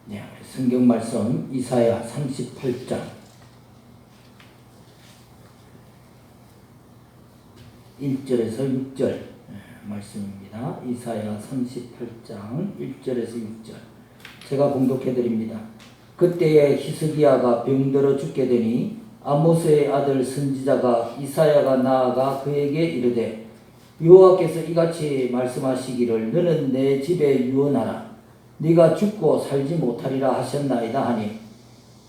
네, 성경 말씀 이사야 38장 1절에서 6절 말씀입니다. 이사야 38장 1절에서 6절 제가 봉독해 드립니다. 그때에 히스기야가 병들어 죽게 되니 아모스의 아들 선지자가 이사야가 나아가 그에게 이르되 여호와께서 이같이 말씀하시기를 너는 내 집에 유언하라. 네가 죽고 살지 못하리라 하셨나이다 하니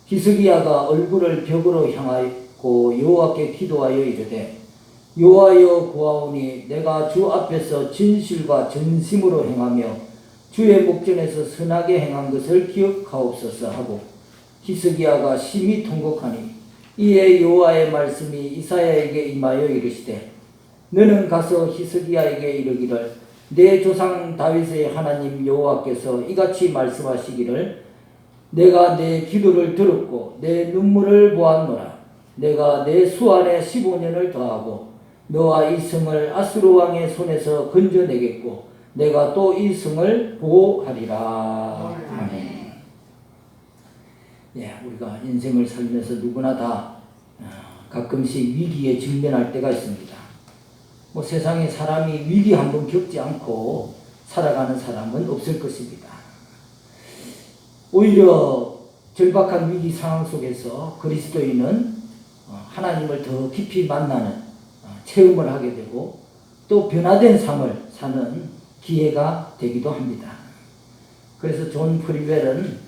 히스기야가 얼굴을 벽으로 향하고 여호와께 기도하여 이르되 여호와여 구하오니 내가 주 앞에서 진실과 전심으로 행하며 주의 목전에서 선하게 행한 것을 기억하옵소서 하고 히스기야가 심히 통곡하니 이에 여호와의 말씀이 이사야에게 임하여 이르시되 너는 가서 히스기야에게 이르기를 내 조상 다윗의 하나님 여호와께서 이같이 말씀하시기를 내가 내 기도를 들었고 내 눈물을 보았노라. 내가 내 수 안에 15년을 더하고 너와 이 성을 아수르 왕의 손에서 건져내겠고 내가 또 이 성을 보호하리라. 아멘. 예, 우리가 인생을 살면서 누구나 다 가끔씩 위기에 직면할 때가 있습니다. 뭐 세상에 사람이 위기 한번 겪지 않고 살아가는 사람은 없을 것입니다. 오히려 절박한 위기 상황 속에서 그리스도인은 하나님을 더 깊이 만나는 체험을 하게 되고 또 변화된 삶을 사는 기회가 되기도 합니다. 그래서 존 프리웰은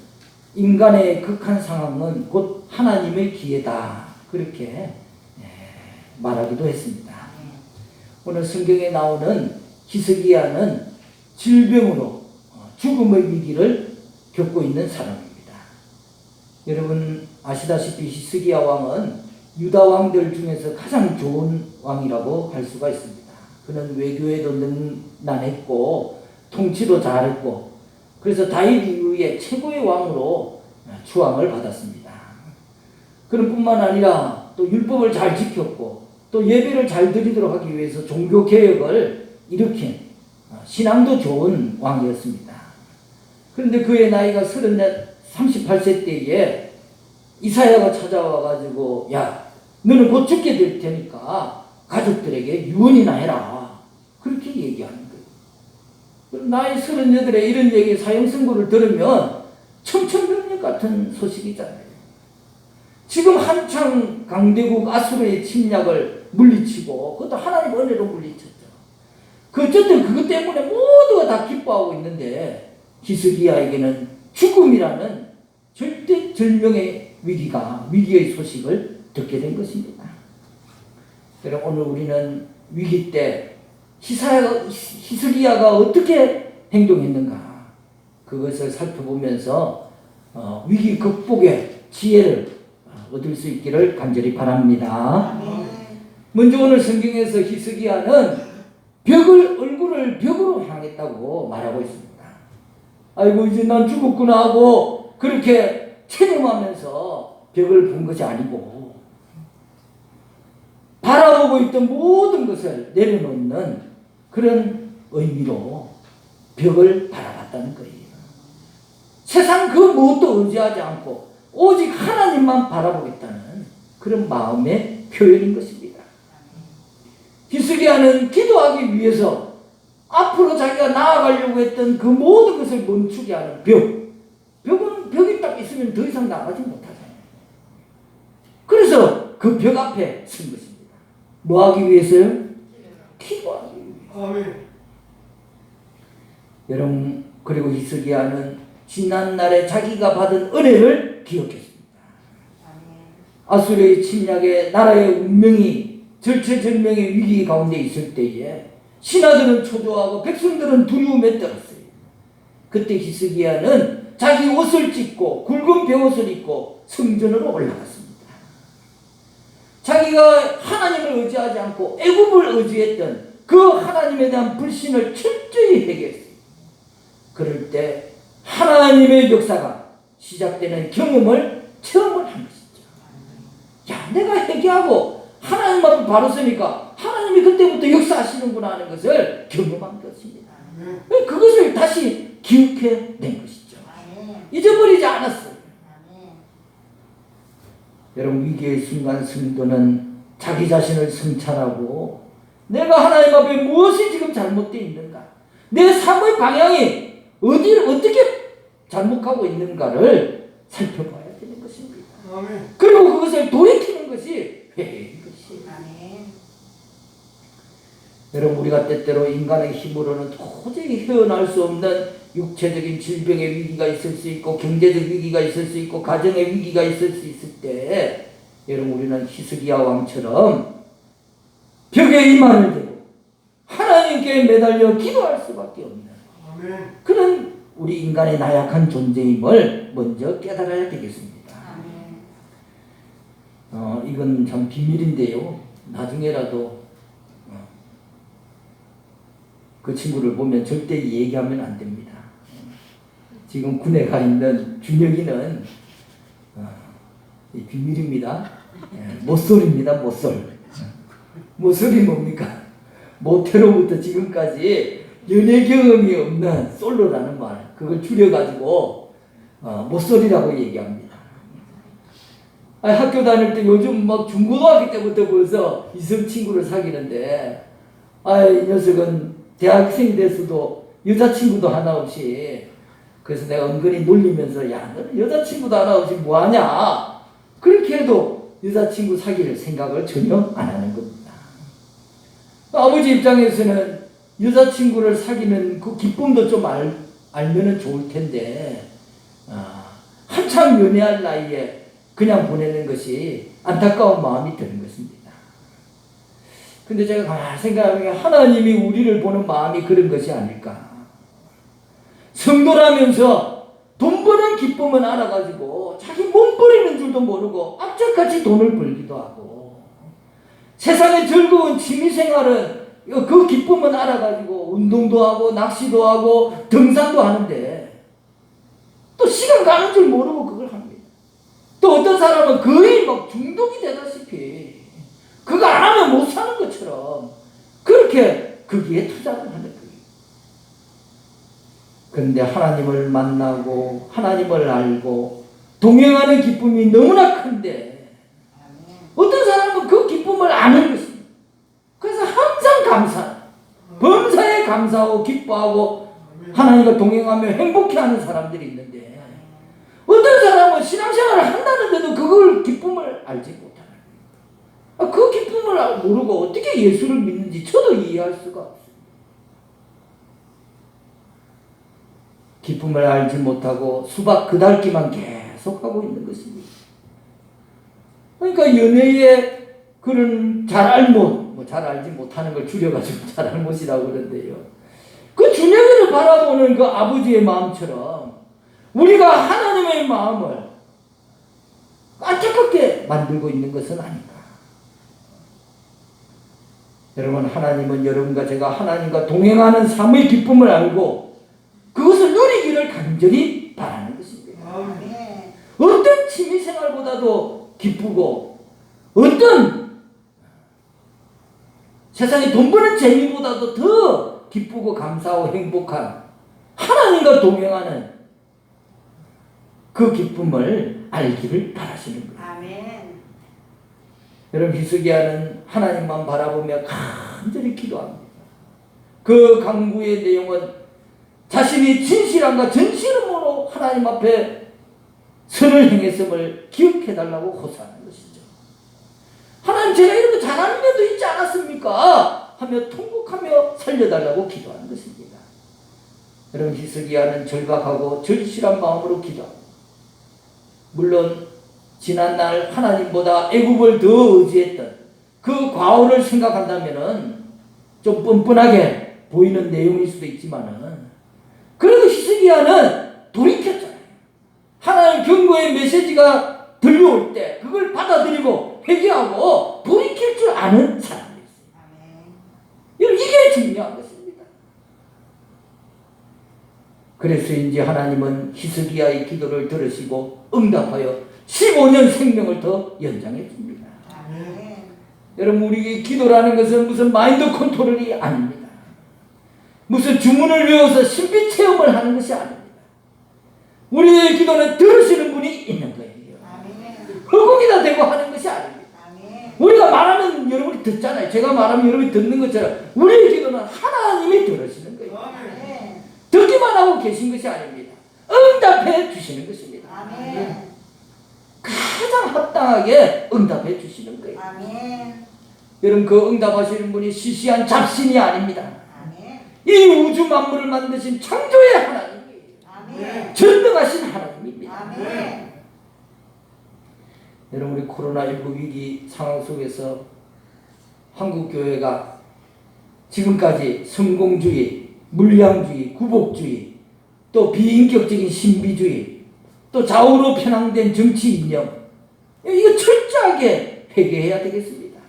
인간의 극한 상황은 곧 하나님의 기회다 그렇게 말하기도 했습니다. 오늘 성경에 나오는 히스기야는 질병으로 죽음의 위기를 겪고 있는 사람입니다. 여러분 아시다시피 히스기야 왕은 유다 왕들 중에서 가장 좋은 왕이라고 할 수가 있습니다. 그는 외교에도 능란했고 통치도 잘했고 그래서 다윗 이후에 최고의 왕으로 추앙을 받았습니다. 그런 뿐만 아니라 또 율법을 잘 지켰고 또 예배를 잘 드리도록 하기 위해서 종교개혁을 일으킨 신앙도 좋은 왕이었습니다. 그런데 그의 나이가 38세 때에 이사야가 찾아와가지고 야 너는 곧 죽게 될 테니까 가족들에게 유언이나 해라 그렇게 얘기하는 거예요. 나이 38에 이런 얘기 사형선고를 들으면 청천벽력 같은 소식이잖아요. 지금 한창 강대국 아수르의 침략을 물리치고 그것도 하나님 은혜로 물리쳤죠. 어쨌든 그것 때문에 모두가 다 기뻐하고 있는데 히스기야에게는 죽음이라는 절대절명의 위기의 소식을 듣게 된 것입니다. 그럼 오늘 우리는 위기 때 히스기야가 어떻게 행동했는가 그것을 살펴보면서 위기 극복의 지혜를 얻을 수 있기를 간절히 바랍니다. 먼저 오늘 성경에서 히스기야는 얼굴을 벽으로 향했다고 말하고 있습니다. 아이고 이제 난 죽었구나 하고 그렇게 체념하면서 벽을 본 것이 아니고 바라보고 있던 모든 것을 내려놓는 그런 의미로 벽을 바라봤다는 거예요. 세상 그 무엇도 의지하지 않고 오직 하나님만 바라보겠다는 그런 마음의 표현인 것입니다. 히스기야는 기도하기 위해서 앞으로 자기가 나아가려고 했던 그 모든 것을 멈추게 하는 벽이 딱 있으면 더 이상 나가지 못하잖아요. 그래서 그 벽 앞에 쓴 것입니다. 뭐 하기 위해서요? 기도하기 위해서. 아멘. 여러분 그리고 히스기야는 지난날에 자기가 받은 은혜를 기억했습니다. 아수르의 침략에 나라의 운명이 절체절명의 위기 가운데 있을 때에 신하들은 초조하고 백성들은 두려움에 떨었어요. 그때 히스기야는 자기 옷을 찢고 굵은 베옷을 입고 성전으로 올라갔습니다. 자기가 하나님을 의지하지 않고 애굽을 의지했던 그 하나님에 대한 불신을 철저히 회개했어요. 그럴 때 하나님의 역사가 시작되는 체험을 한 것이죠. 야, 내가 회개하고 하나님 앞에 바로 서니까 하나님이 그때부터 역사하시는구나 하는 것을 경험한 것입니다. 그것을 다시 기억해낸 것이죠. 잊어버리지 않았어요. 아멘. 여러분, 위기의 순간 성도는 자기 자신을 성찰하고 내가 하나님 앞에 무엇이 지금 잘못되어 있는가, 내 삶의 방향이 어디를 어떻게 잘못하고 있는가를 살펴봐야 되는 것입니다. 아멘. 그리고 그것을 돌이키는 것이 회개인 것이. 아멘. 여러분, 우리가 때때로 인간의 힘으로는 도저히 헤어날 수 없는 육체적인 질병의 위기가 있을 수 있고, 경제적 위기가 있을 수 있고, 가정의 위기가 있을 수 있을 때, 여러분, 우리는 히스기야 왕처럼 벽에 이마를 대고 하나님께 매달려 기도할 수밖에 없는 아멘. 그런 우리 인간의 나약한 존재임을 먼저 깨달아야 되겠습니다. 아멘. 이건 참 비밀인데요. 나중에라도 그 친구를 보면 절대 얘기하면 안 됩니다. 지금 군에 가 있는 준혁이는 비밀입니다. 모쏠입니다. 모쏠. 모쏠이 뭡니까? 모태로부터 지금까지 연애 경험이 없는 솔로라는 말, 그걸 줄여가지고 모쏠이라고 얘기합니다. 학교 다닐 때 요즘 막 중고등학교 때부터 벌써 이성 친구를 사귀는데, 이 녀석은 대학생이 돼서도 여자친구도 하나 없이, 그래서 내가 은근히 놀리면서, 야, 너는 여자친구도 하나 없이 뭐하냐? 그렇게 해도 여자친구 사귈 생각을 전혀 안 하는 겁니다. 아버지 입장에서는 여자친구를 사귀는 그 기쁨도 좀 알면은 좋을 텐데, 한참 연애할 나이에 그냥 보내는 것이 안타까운 마음이 드는 것입니다. 근데 제가 가만히 생각하면 하나님이 우리를 보는 마음이 그런 것이 아닐까. 성도라면서 돈 버는 기쁨은 알아가지고 자기 몸 버리는 줄도 모르고 악착같이 돈을 벌기도 하고, 세상의 즐거운 취미생활은 그 기쁨은 알아가지고 운동도 하고 낚시도 하고 등산도 하는데 또 시간 가는 줄 모르고 그걸 합니다. 또 어떤 사람은 거의 막 중독이 되다시피 그거 안 하면 못 사는 것처럼 그렇게 거기에 투자를 하는 거예요. 그런데 하나님을 만나고 하나님을 알고 동행하는 기쁨이 너무나 큰데 어떤 사람은 그 기쁨을 아는 것입니다. 그래서 항상 감사, 범사에 감사하고 기뻐하고 하나님과 동행하며 행복해하는 사람들이 있는데, 어떤 사람은 신앙생활을 한다는데도 그걸 기쁨을 알지 못하는 거예요. 그 기쁨을 모르고 어떻게 예수를 믿는지 저도 이해할 수가 없어요. 기쁨을 알지 못하고 수박 그달기만 계속하고 있는 것입니다. 그러니까 연애의 그런 잘알못, 잘 알지 못하는 걸 줄여가지고 잘알못이라고 그러는데요. 그 준혁이를 바라보는 그 아버지의 마음처럼 우리가 하나님의 마음을 안타깝게 만들고 있는 것은 아닌가. 여러분, 하나님은 여러분과 제가 하나님과 동행하는 삶의 기쁨을 알고 그것을 누리기를 간절히 바라는 것입니다. 아멘. 어떤 취미생활보다도 기쁘고 어떤 세상에 돈 버는 재미보다도 더 기쁘고 감사하고 행복한 하나님과 동행하는 그 기쁨을 알기를 바라시는 거예요. 아멘. 여러분, 히스기야는 하나님만 바라보며 간절히 기도합니다. 그 강구의 내용은 자신이 진실함과 전심으로 하나님 앞에 선을 행했음을 기억해달라고 호소하는 것이죠. 하나님, 제가 이런 거 잘하는 데도 있지 않았습니까? 하며 통곡하며 살려달라고 기도하는 것입니다. 여러분, 히스기야는 절박하고 절실한 마음으로 기도합니다. 물론 지난날 하나님보다 애굽을 더 의지했던 그 과오를 생각한다면 좀 뻔뻔하게 보이는 내용일 수도 있지만은, 그래도 히스기야는 돌이켰잖아요. 하나님 경고의 메시지가 들려올 때 그걸 받아들이고 회개하고 돌이킬 줄 아는 사람이었어요. 아멘. 이게 중요한 것입니다. 그래서인지 하나님은 히스기야의 기도를 들으시고 응답하여 15년 생명을 더 연장해 줍니다. 아멘. 여러분, 우리 기도라는 것은 무슨 마인드 컨트롤이 아닙니다. 무슨 주문을 외워서 신비 체험을 하는 것이 아닙니다. 우리의 기도는 들으시는 분이 있는 거예요. 아멘. 허공이다 대고 하는 것이 아닙니다. 아멘. 우리가 말하면 여러분이 듣잖아요. 제가 말하면 여러분이 듣는 것처럼 우리의 기도는 하나님이 들으시는 거예요. 아멘. 듣기만 하고 계신 것이 아닙니다. 응답해 주시는 것입니다. 아멘. 가장 합당하게 응답해 주시는 거예요. 아멘. 여러분, 그 응답하시는 분이 시시한 잡신이 아닙니다. 아멘. 이 우주 만물을 만드신 창조의 하나님이에요. 아멘. 전능하신 하나님입니다. 아멘. 여러분, 우리 코로나19 위기 상황 속에서 한국교회가 지금까지 성공주의, 물량주의, 구복주의, 또 비인격적인 신비주의, 또 좌우로 편향된 정치 이념, 이거 철저하게 회개해야 되겠습니다.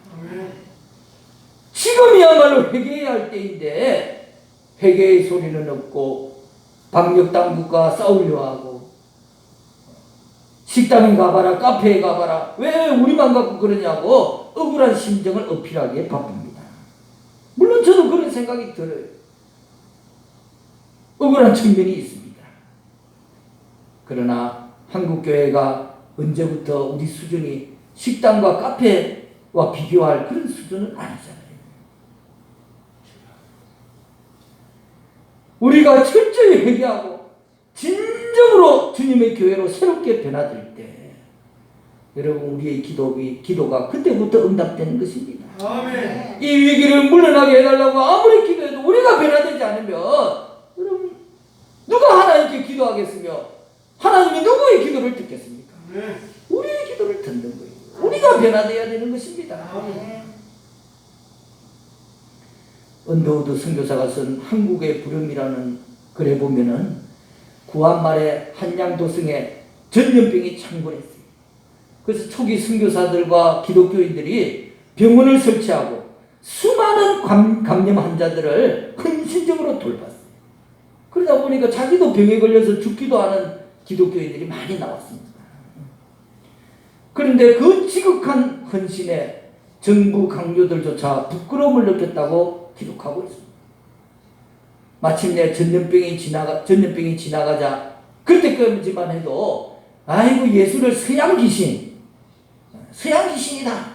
지금이야말로 회개해야 할 때인데 회개의 소리는 없고 방역당국과 싸우려 하고 식당에 가봐라, 카페에 가봐라, 왜 우리만 갖고 그러냐고 억울한 심정을 어필하기에 바쁩니다. 물론 저도 그런 생각이 들어요. 억울한 측면이 있습니다. 그러나 한국교회가 언제부터 우리 수준이 식당과 카페와 비교할 그런 수준은 아니잖아요. 우리가 철저히 회개하고 진정으로 주님의 교회로 새롭게 변화될 때 여러분, 우리의 기도가 그때부터 응답되는 것입니다. 아멘. 이 위기를 물러나게 해달라고 아무리 기도해도 우리가 변화되지 않으면 여러분, 누가 하나님께 기도하겠으며 하나님이 누구의 기도를 듣겠습니까? 우리의 기도를 듣는 거예요. 우리가 변화되어야 되는 것입니다. 아멘. 언더우드 선교사가 쓴 한국의 부름이라는 글에 보면은 구한말에 한양도성에 전염병이 창궐했어요. 그래서 초기 선교사들과 기독교인들이 병원을 설치하고 수많은 감염 환자들을 헌신적으로 돌봤어요. 그러다 보니까 자기도 병에 걸려서 죽기도 하는 기독교인들이 많이 나왔습니다. 그런데 그 지극한 헌신에 정부 강요들조차 부끄러움을 느꼈다고 기록하고 있습니다. 마침내 전염병이 지나가자 그때까지만 해도 아이고 예수를 서양 귀신이다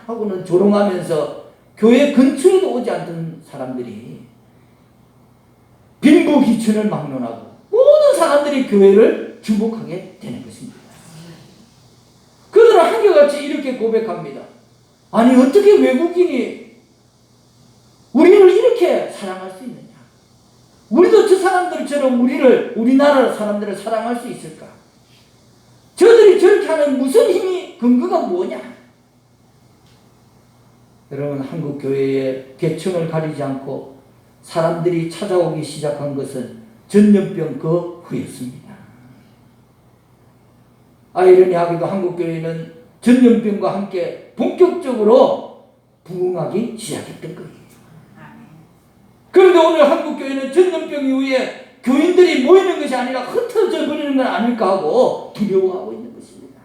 하고는 조롱하면서 교회 근처에도 오지 않던 사람들이 빈부 기춘을 막론하고 모든 사람들이 교회를 주목하게 되는 것입니다. 그들은 한결같이 이렇게 고백합니다. 아니, 어떻게 외국인이 우리를 이렇게 사랑할 수 있느냐? 우리도 저 사람들처럼 우리나라 사람들을 사랑할 수 있을까? 저들이 저렇게 하는 무슨 힘이, 근거가 뭐냐? 여러분, 한국 교회의 계층을 가리지 않고 사람들이 찾아오기 시작한 것은 전염병 그 후였습니다. 아이러니하게도 한국 교회는 전염병과 함께 본격적으로 부흥하기 시작했던 거예요. 그런데 오늘 한국 교회는 전염병 이후에 교인들이 모이는 것이 아니라 흩어져 버리는 건 아닐까 하고 두려워하고 있는 것입니다.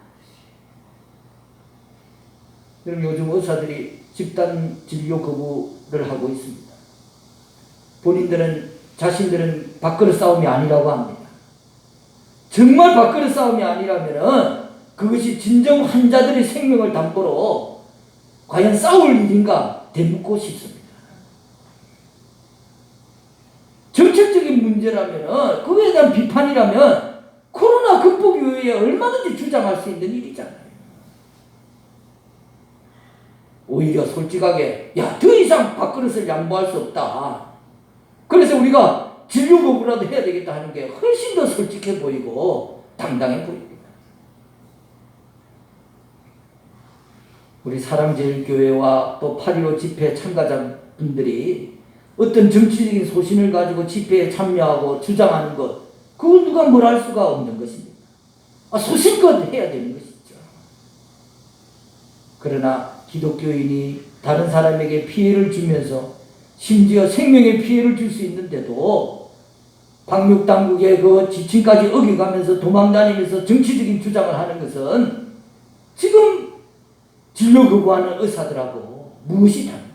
여러분, 요즘 의사들이 집단 진료 거부를 하고 있습니다. 자신들은 밥그릇 싸움이 아니라고 합니다. 정말 밥그릇 싸움이 아니라면 그것이 진정 환자들의 생명을 담보로 과연 싸울 일인가 되묻고 싶습니다. 정책적인 문제라면, 그거에 대한 비판이라면 코로나 극복 이후에 얼마든지 주장할 수 있는 일이잖아요. 오히려 솔직하게 더 이상 밥그릇을 양보할 수 없다. 그래서 우리가 진료 거부라도 해야 되겠다 하는 게 훨씬 더 솔직해 보이고 당당해 보입니다. 우리 사랑제일교회와 또 8.15 집회 참가자분들이 어떤 정치적인 소신을 가지고 집회에 참여하고 주장하는 것, 그건 누가 뭘 할 수가 없는 것입니다. 소신껏 해야 되는 것이죠. 그러나 기독교인이 다른 사람에게 피해를 주면서 심지어 생명에 피해를 줄 수 있는데도 방역당국의 그 지침까지 어겨가면서 도망다니면서 정치적인 주장을 하는 것은 지금 진료 거부하는 의사들하고 무엇이 다릅니까?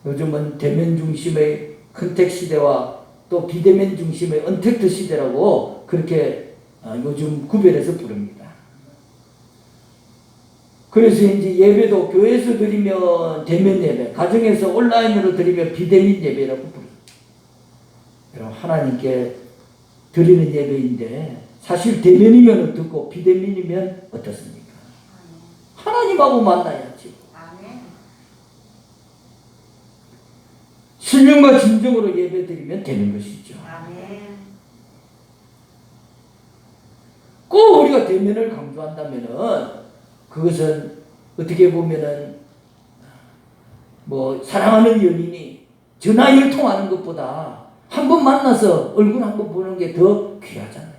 요즘은 대면 중심의 컨택 시대와 또 비대면 중심의 언택트 시대라고 그렇게 요즘 구별해서 부릅니다. 그래서 이제 예배도 교회에서 드리면 대면 예배, 가정에서 온라인으로 드리면 비대면 예배라고 부릅니다. 여러분, 하나님께 드리는 예배인데 사실 대면이면 어떻고 비대면이면 어떻습니까? 하나님하고 만나야지. 아멘. 신령과 진정으로 예배드리면 되는 것이죠. 아멘. 꼭 우리가 대면을 강조한다면은 그것은 어떻게 보면은 뭐 사랑하는 연인이 전화 열통하는 것보다 한 번 만나서 얼굴 한 번 보는 게 더 귀하잖아요.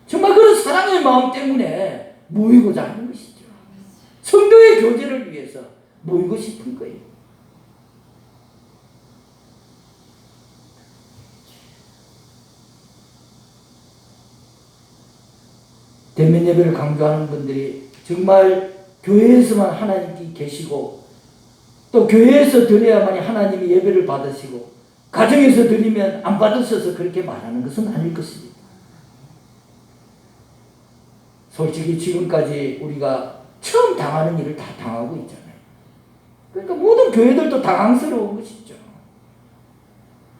정말 그런 사랑의 마음 때문에 모이고자 하는 것이죠. 성도의 교제를 위해서 모이고 싶은 거예요. 대면 예배를 강조하는 분들이 정말 교회에서만 하나님이 계시고 또 교회에서 드려야만이 하나님이 예배를 받으시고 가정에서 드리면 안 받으셔서 그렇게 말하는 것은 아닐 것입니다. 솔직히 지금까지 우리가 처음 당하는 일을 다 당하고 있잖아요. 그러니까 모든 교회들도 당황스러운 것이죠.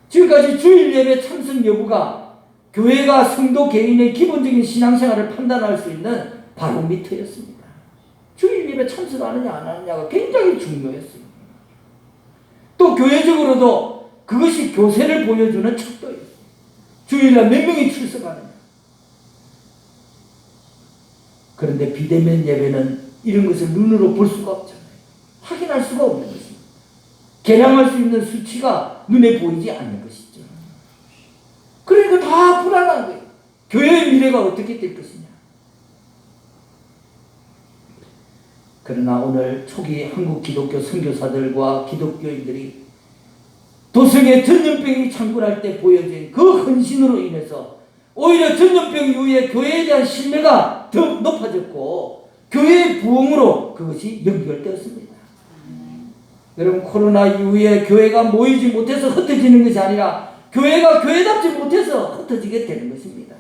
지금까지 주일 예배 참석 여부가 교회가 성도 개인의 기본적인 신앙생활을 판단할 수 있는 바로미터였습니다. 주일 예배 참석하느냐 안 하느냐가 굉장히 중요했습니다. 또 교회적으로도 그것이 교세를 보여주는 척도예요. 주일날 몇 명이 출석하느냐. 그런데 비대면 예배는 이런 것을 눈으로 볼 수가 없잖아요. 확인할 수가 없는 것입니다. 계량할 수 있는 수치가 눈에 보이지 않는 것이죠. 그러니까 다 불안한 거예요. 교회의 미래가 어떻게 될 것이냐. 그러나 오늘 초기 한국 기독교 선교사들과 기독교인들이 도성의 전염병이 창궐할 때 보여진 그 헌신으로 인해서 오히려 전염병 이후에 교회에 대한 신뢰가 더 높아졌고 교회의 부흥으로 그것이 연결되었습니다. 여러분, 코로나 이후에 교회가 모이지 못해서 흩어지는 것이 아니라 교회가 교회답지 못해서 흩어지게 되는 것입니다.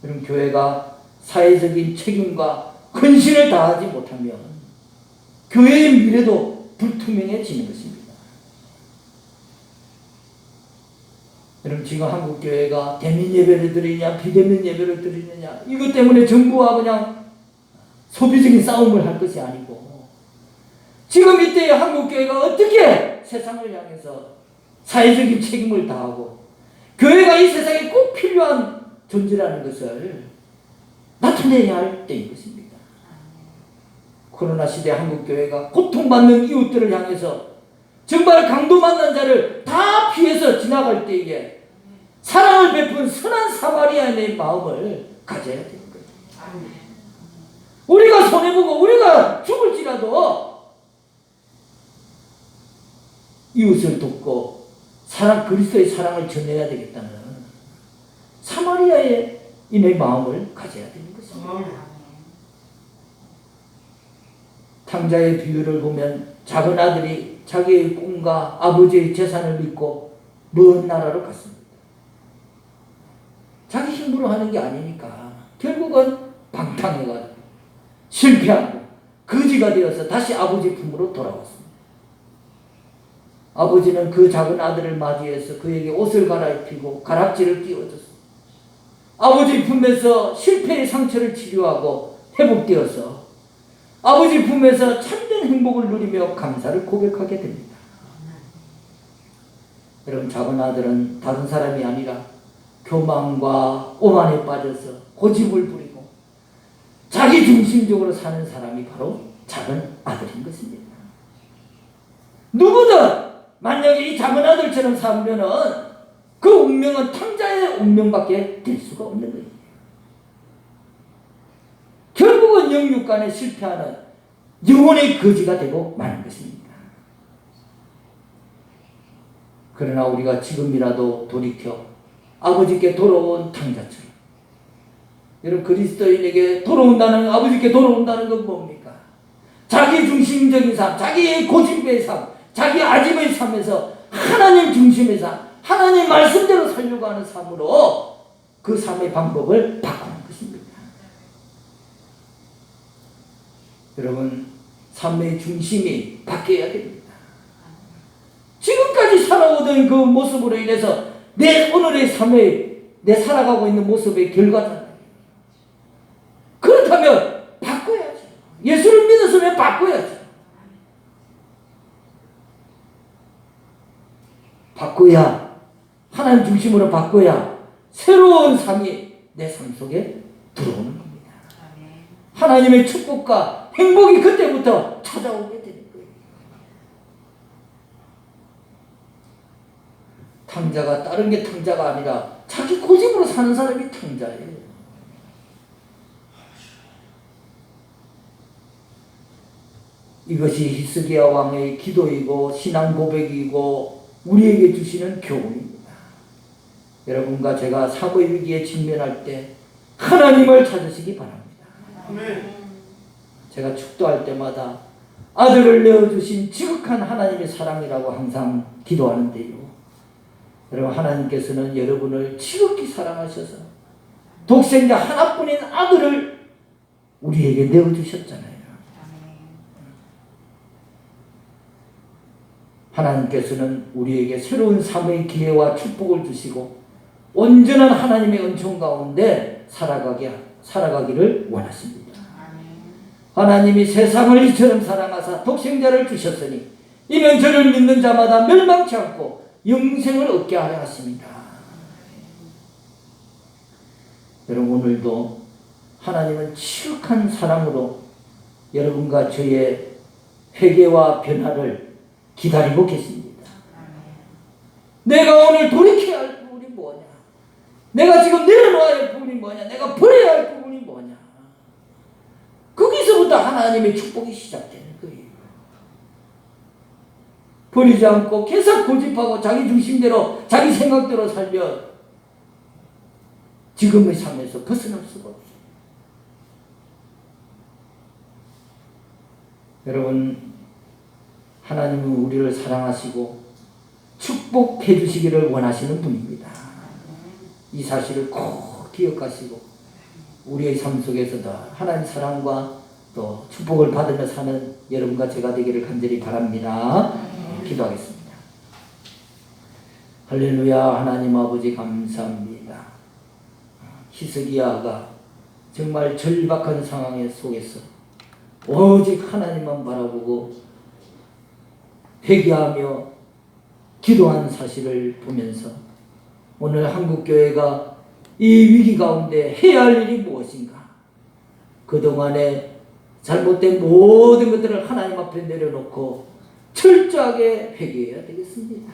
여러분, 교회가 사회적인 책임과 헌신을 다하지 못하면 교회의 미래도 불투명해지는 것입니다. 여러분, 지금 한국교회가 대면 예배를 드리냐 비대면 예배를 드리느냐 이것 때문에 정부와 그냥 소비적인 싸움을 할 것이 아니고 지금 이때의 한국교회가 어떻게 세상을 향해서 사회적인 책임을 다하고 교회가 이 세상에 꼭 필요한 존재라는 것을 나타내야 할 때인 것입니다. 코로나 시대 한국교회가 고통받는 이웃들을 향해서 정말 강도 만난 자를 다 피해서 지나갈 때에 사랑을 베푼 선한 사마리아인의 마음을 가져야 되는 거예요. 우리가 손해보고 우리가 죽을지라도 이웃을 돕고 그리스도의 사랑을 전해야 되겠다는 사마리아인의 마음을 가져야 되는 것입니다. 탕자의 비유를 보면 작은 아들이 자기의 꿈과 아버지의 재산을 믿고 먼 나라로 갔습니다. 자기 힘으로 하는 게 아니니까 결국은 방탕해가지고 실패하고 거지가 되어서 다시 아버지 품으로 돌아왔습니다. 아버지는 그 작은 아들을 맞이해서 그에게 옷을 갈아입히고 가락지를 끼워줬습니다. 아버지 품에서 실패의 상처를 치료하고 회복되어서 아버지 품에서 참된 행복을 누리며 감사를 고백하게 됩니다. 여러분, 작은 아들은 다른 사람이 아니라 교만과 오만에 빠져서 고집을 부리고 자기 중심적으로 사는 사람이 바로 작은 아들인 것입니다. 누구든 만약에 이 작은 아들처럼 살면은 그 운명은 탕자의 운명밖에 될 수가 없는 거예요. 결국은 영육간에 실패하는 영혼의 거지가 되고 마는 것입니다. 그러나 우리가 지금이라도 돌이켜 아버지께 돌아온 탕자처럼, 여러분, 그리스도인에게 돌아온다는, 아버지께 돌아온다는 건 뭡니까? 자기 중심적인 삶, 자기의 고집의 삶, 자기 아집의 삶에서 하나님 중심에서 하나님 말씀대로 살려고 하는 삶으로 그 삶의 방법을 바꾸는 것입니다. 여러분, 삶의 중심이 바뀌어야 됩니다. 지금까지 살아오던 그 모습으로 인해서 내 오늘의 삶에 내 살아가고 있는 모습의 결과잖아요. 그렇다면 바꿔야죠. 예수를 믿었으면 바꿔야죠. 바꿔야, 하나님 중심으로 바꿔야 새로운 삶이 내 삶 속에 들어오는 겁니다. 하나님의 축복과 행복이 그때부터 찾아오게 되는 거예요. 탕자가 다른 게 탕자가 아니라 자기 고집으로 사는 사람이 탕자예요. 이것이 히스기야 왕의 기도이고 신앙 고백이고 우리에게 주시는 교훈입니다. 여러분과 제가 삶의 위기에 직면할 때 하나님을 찾으시기 바랍니다. 제가 축도할 때마다 아들을 내어주신 지극한 하나님의 사랑이라고 항상 기도하는데요. 여러분, 하나님께서는 여러분을 지극히 사랑하셔서 독생자 하나뿐인 아들을 우리에게 내어주셨잖아요. 하나님께서는 우리에게 새로운 삶의 기회와 축복을 주시고 온전한 하나님의 은총 가운데 살아가기를 원하십니다. 하나님이 세상을 이처럼 사랑하사 독생자를 주셨으니 이는 저를 믿는 자마다 멸망치 않고 영생을 얻게 하려 하십니다. 여러분, 오늘도 하나님은 지극한 사랑으로 여러분과 저의 회개와 변화를 기다리고 계십니다. 내가 오늘 돌이켜야 할 부분이 뭐냐? 내가 지금 내려놓아야 할 부분이 뭐냐? 내가 버려야 할 부분이 뭐냐? 거기서부터 하나님의 축복이 시작되는 거예요. 버리지 않고 계속 고집하고 자기 중심대로 자기 생각대로 살면 지금의 삶에서 벗어날 수가 없어요. 여러분, 하나님은 우리를 사랑하시고 축복해 주시기를 원하시는 분입니다. 이 사실을 꼭 기억하시고 우리의 삶 속에서도 하나님 사랑과 또 축복을 받으며 사는 여러분과 제가 되기를 간절히 바랍니다. 기도하겠습니다. 할렐루야. 하나님 아버지 감사합니다. 히스기야가 정말 절박한 상황 속에서 오직 하나님만 바라보고 회개하며 기도한 사실을 보면서 오늘 한국교회가 이 위기 가운데 해야 할 일이 무엇인가? 그동안에 잘못된 모든 것들을 하나님 앞에 내려놓고 철저하게 회개해야 되겠습니다.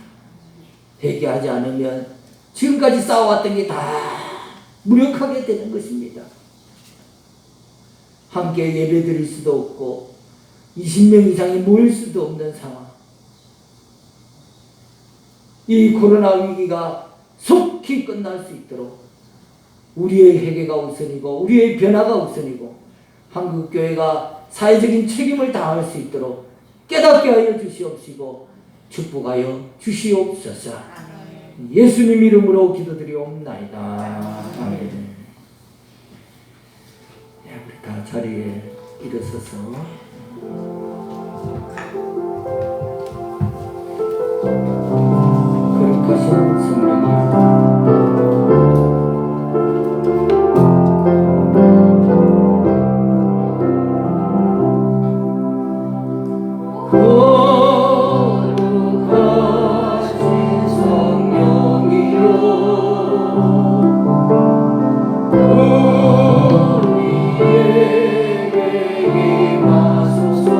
회개하지 않으면 지금까지 쌓아왔던 게 다 무력하게 되는 것입니다. 함께 예배 드릴 수도 없고 20명 이상이 모일 수도 없는 상황. 이 코로나 위기가 속히 끝날 수 있도록 우리의 회개가 우선이고 우리의 변화가 우선이고 한국교회가 사회적인 책임을 다할 수 있도록 깨닫게 하여 주시옵시고 축복하여 주시옵소서. 예수님 이름으로 기도드리옵나이다. 아멘. 우리 다 자리에 일어서서 거룩하신 성령님, 우리에게 임하소서.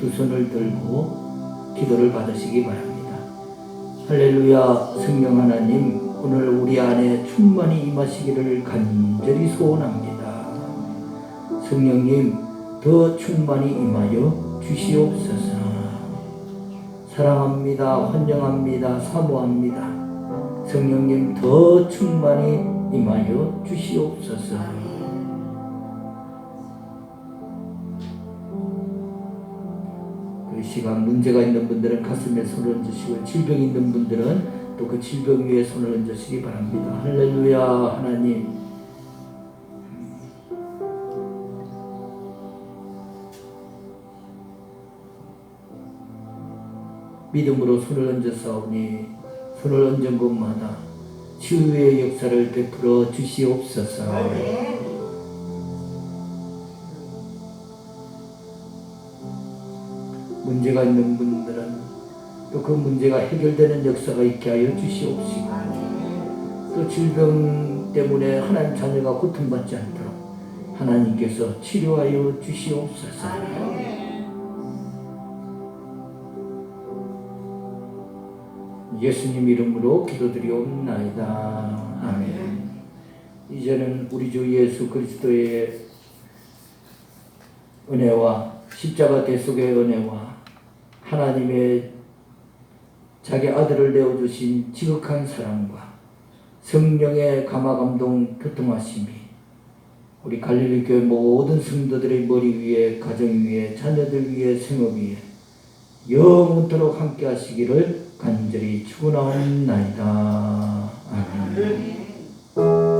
두 손을 들고 기도를 받으시기 바랍니다. 할렐루야. 성령 하나님, 오늘 우리 안에 충만히 임하시기를 간절히 소원합니다. 성령님, 더 충만히 임하여 주시옵소서. 사랑합니다. 환영합니다. 사모합니다. 성령님, 더 충만히 임하여 주시옵소서. 그 시간 문제가 있는 분들은 가슴에 손을 얹으시고, 질병이 있는 분들은 또 그 질병 위에 손을 얹으시기 바랍니다. 할렐루야. 하나님, 믿음으로 손을 얹어사오니 손을 얹은 곳마다 치유의 역사를 베풀어 주시옵소서. 문제가 있는 분들은 또 그 문제가 해결되는 역사가 있게 하여 주시옵시고, 또 질병 때문에 하나님 자녀가 고통받지 않도록 하나님께서 치료하여 주시옵소서. 예수님 이름으로 기도드리옵나이다. 아멘. 이제는 우리 주 예수 그리스도의 은혜와 십자가 대속의 은혜와 하나님의 자기 아들을 내어주신 지극한 사랑과 성령의 감화감동 교통하심이 우리 갈릴리 교회 모든 성도들의 머리 위에, 가정 위에, 자녀들 위에, 생업 위에 영원토록 함께 하시기를 간절히 축원하옵나이다. 아멘.